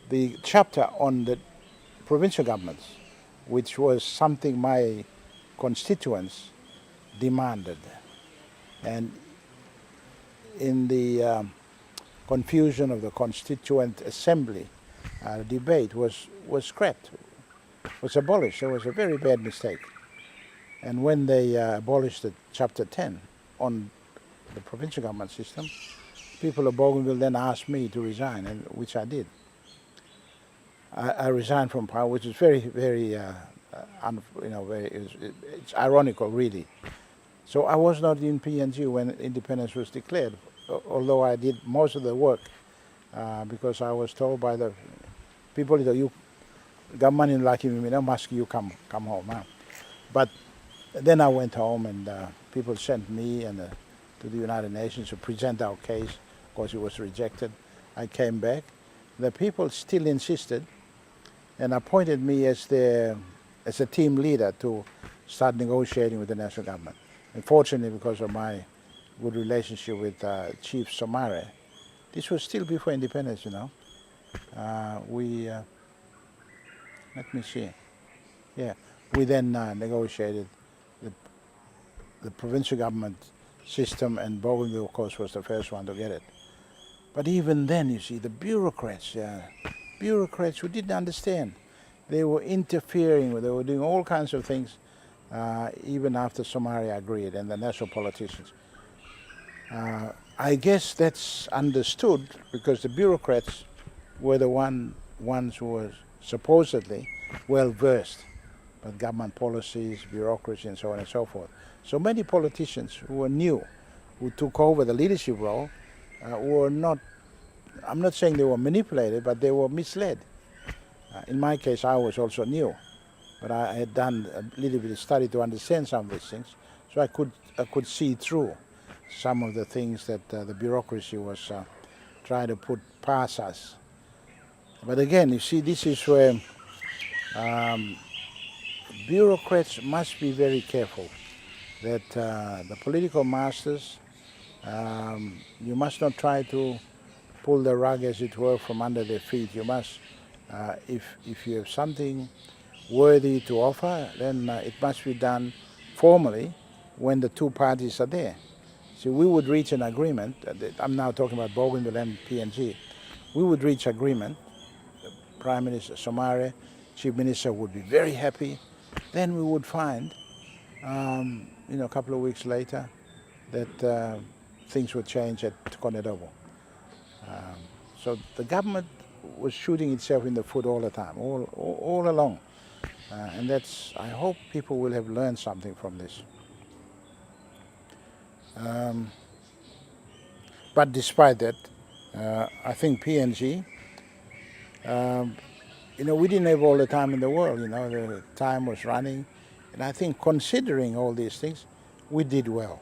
the chapter on the provincial governments, which was something my constituents demanded. And in the confusion of the Constituent Assembly, debate was scrapped, was abolished. It was a very bad mistake. And when they abolished the Chapter 10 on the provincial government system, people of Bougainville then asked me to resign, and which I did. I resigned from power, which is very, very, it's ironical, really. So I was not in PNG when independence was declared, although I did most of the work because I was told by the people, you government in Lucky must you come home. Huh? But then I went home, and people sent me and to the United Nations to present our case. Of course, it was rejected. I came back. The people still insisted and appointed me as a team leader to start negotiating with the national government. Unfortunately, because of my good relationship with Chief Somare, this was still before independence, let me see. Yeah, we then negotiated the provincial government system, and Bougainville, of course, was the first one to get it. But even then, you see, the bureaucrats who didn't understand, they were interfering, they were doing all kinds of things, even after Somalia agreed, and the national politicians. I guess that's understood because the bureaucrats were the ones who were supposedly well versed with government policies, bureaucracy, and so on and so forth. So many politicians who were new, who took over the leadership role, were not, I'm not saying they were manipulated, but they were misled. In my case, I was also new, but I had done a little bit of study to understand some of these things, so I could see through some of the things that the bureaucracy was trying to put past us. But again, you see, this is where bureaucrats must be very careful that the political masters, you must not try to pull the rug, as it were, from under their feet. You must, if you have something worthy to offer, then it must be done formally when the two parties are there. So we would reach an agreement. I'm now talking about Bougainville MP and PNG. We would reach agreement. Prime Minister Somare, Chief Minister would be very happy. Then we would find, a couple of weeks later, that things would change at Konedobo. So the government was shooting itself in the foot all the time, all along. And I hope people will have learned something from this. But despite that, I think PNG, we didn't have all the time in the world, the time was running. And I think considering all these things, we did well.